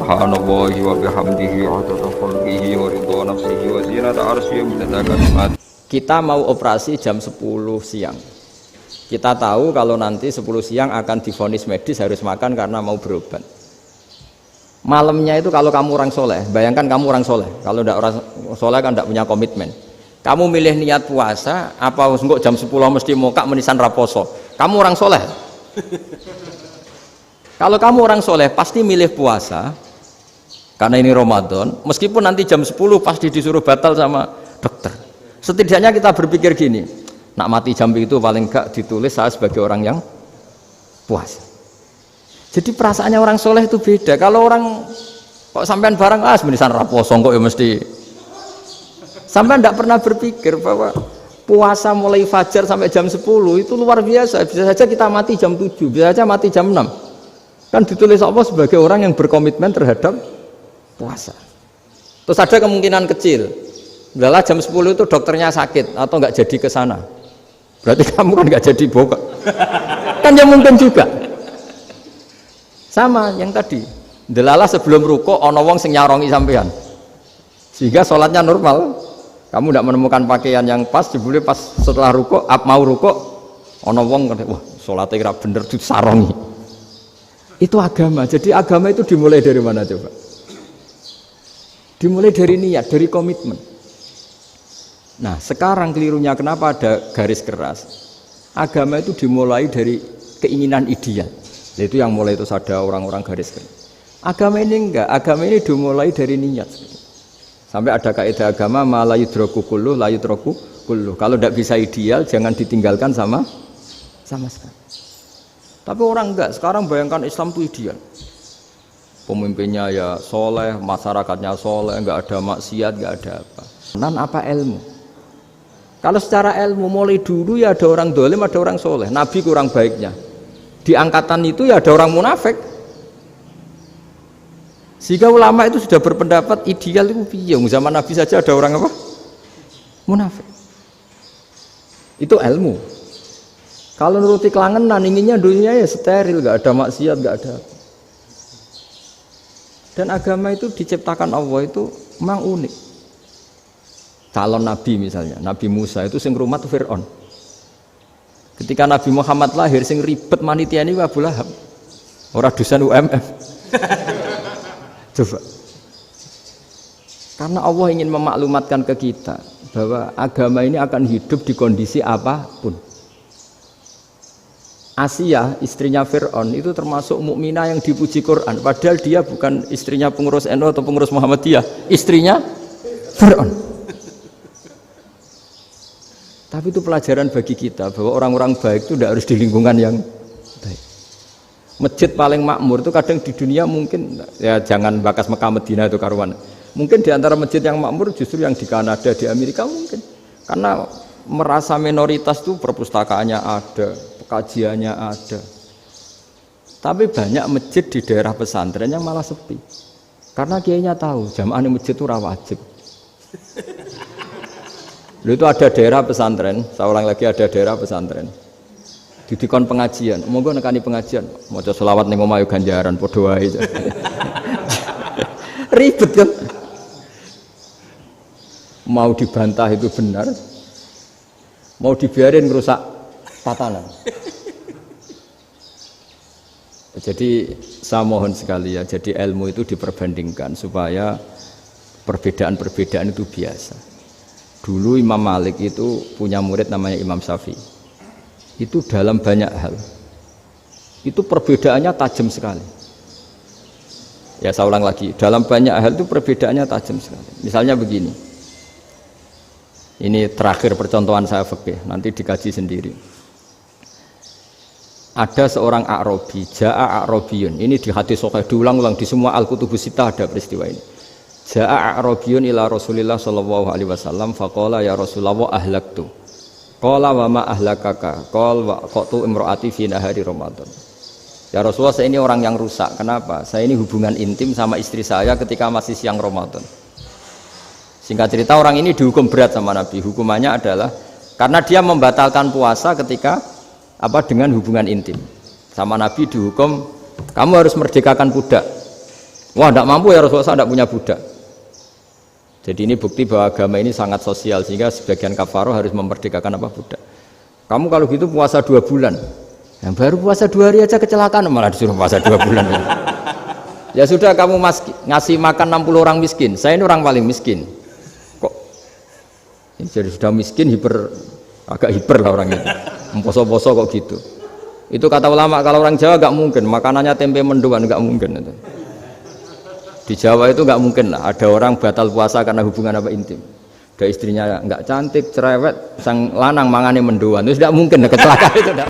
subhanallahi wa bihamdihi adada khalqihi wa ridha nafsihi wa zinata arsyihi wa midada kalimat. Kita mau operasi jam 10 siang. Kita tahu kalau nanti 10 siang akan divonis medis harus makan karena mau berobat. Malamnya itu kalau kamu orang soleh, bayangkan kamu orang soleh. Kalau tidak orang soleh kan tidak punya komitmen. Kamu milih niat puasa, apa enggak jam 10 mesti mokak menisan raposo. Kamu orang soleh. Kalau kamu orang soleh pasti milih puasa karena ini Ramadan, meskipun nanti jam 10 pasti disuruh batal sama dokter. Setidaknya kita berpikir gini, nak mati jam itu paling enggak ditulis saya sebagai orang yang puasa. Jadi perasaannya orang soleh itu beda. Kalau orang kok sampean barang menisan raposo kok ya mesti. Sampean tidak pernah berpikir bahwa puasa mulai fajar sampai jam 10 itu luar biasa. Bisa saja kita mati jam 7, bisa saja mati jam 6. Kan ditulis Allah sebagai orang yang berkomitmen terhadap puasa. Terus ada kemungkinan kecil, adalah jam 10 itu dokternya sakit atau nggak jadi ke sana. Berarti kamu kan nggak jadi buka. Kan ya mungkin juga. Sama yang tadi. Delala sebelum ruko ono wong sing nyarongi sampean. Sehingga sholatnya normal. Kamu tidak menemukan pakaian yang pas, jebule pas setelah ruko, mau ruko ono wong wah sholatnya kira bener disarongi. Itu agama. Jadi agama itu dimulai dari mana coba? Dimulai dari niat, dari komitmen. Nah, sekarang kelirunya kenapa ada garis keras? Agama itu dimulai dari keinginan ideal. Itu yang mulai itu ada orang-orang garis keras. Agama ini enggak, agama ini dimulai dari niat. Sampai ada kaidah agama ma la yudraku kulluh la yudraku kulluh. Kalau tidak bisa ideal jangan ditinggalkan sama sekali. Tapi orang enggak, sekarang bayangkan Islam itu ideal. Pemimpinnya ya soleh, masyarakatnya soleh, enggak ada maksiat, enggak ada apa. Nan apa ilmu? Kalau secara ilmu mulai dulu ya ada orang dolim, ada orang soleh. Nabi kurang baiknya. Di angkatan itu ya ada orang munafik. Sehingga ulama itu sudah berpendapat ideal itu piye? Zaman Nabi saja ada orang apa? Munafik. Itu ilmu. Kalau nuruti kelangenan, inginnya dunia ya steril, gak ada maksiat, gak ada. Dan agama itu diciptakan Allah itu memang unik. Calon Nabi misalnya, Nabi Musa itu sing rumat Fir'aun. Ketika Nabi Muhammad lahir, sing ribet manitia ini Abu Lahab. Orang dosen UMF. Coba. Karena Allah ingin memaklumatkan ke kita bahwa agama ini akan hidup di kondisi apapun. Asia, istrinya Fir'aun itu termasuk mukminah yang dipuji Quran. Padahal dia bukan istrinya pengurus NU atau pengurus Muhammadiyah, istrinya Fir'aun. Tapi itu pelajaran bagi kita bahwa orang-orang baik itu tidak harus di lingkungan yang baik. Masjid paling makmur itu kadang di dunia mungkin ya jangan bakas Mekah Medina itu karuan. Mungkin di antara masjid yang makmur justru yang di Kanada, di Amerika mungkin. Karena merasa minoritas itu perpustakaannya ada, kajiannya ada. Tapi banyak masjid di daerah pesantren yang malah sepi. Karena kiainya tahu jamaah di masjid itu wajib. Lalu itu ada daerah pesantren, saya ulang lagi ada daerah pesantren. Didikon pengajian, monggo nekani pengajian, maca selawat ning omah yo ganjaran padha wae. Ribet kan? Mau dibantah itu benar. Mau dibiarin merusak tatanan. Jadi saya mohon sekali ya, jadi ilmu itu diperbandingkan supaya perbedaan-perbedaan itu biasa. Dulu Imam Malik itu punya murid namanya Imam Syafi'i. Itu dalam banyak hal. Itu perbedaannya tajam sekali. Ya saya ulang lagi, dalam banyak hal itu perbedaannya tajam sekali. Misalnya begini. Ini terakhir percontohan saya fikih, nanti dikaji sendiri. Ada seorang A'rabi, Ja'a A'rabiyun. Ini di hadis sahih diulang-ulang di semua Al-Kutubus Sittah ada peristiwa ini. Ja'a A'rabiyun ila Rasulillah sallallahu alaihi wasallam faqala ya Rasulullah ahlaktu. Qala wa ma ahlakaka? Qala wa qatu imraati fi nahari Ramadan. Ya Rasulullah, saya ini orang yang rusak. Kenapa? Saya ini hubungan intim sama istri saya ketika masih siang Ramadan. Singkat cerita orang ini dihukum berat sama Nabi. Hukumannya adalah karena dia membatalkan puasa ketika dengan hubungan intim. Sama Nabi dihukum, kamu harus merdekakan budak. Wah, tidak mampu ya Rasulullah, saya tidak punya budak. Jadi ini bukti bahwa agama ini sangat sosial, sehingga sebagian kafaroh harus memerdekakan apa budak. Kamu kalau gitu puasa 2 bulan, yang baru puasa 2 hari aja kecelakaan, malah disuruh puasa 2 bulan. Ya sudah, kamu ngasih makan 60 orang miskin, saya ini orang paling miskin. Kok jadi sudah miskin, agak hiper lah orang itu, poso-poso kok gitu. Itu kata ulama, kalau orang Jawa gak mungkin, makanannya tempe mendoan, gak mungkin itu. Di Jawa itu nggak mungkin lah ada orang batal puasa karena hubungan apa intim. Ada istrinya nggak cantik, cerewet, sang lanang mangane mendoan, itu tidak mungkin, kecelakaan itu.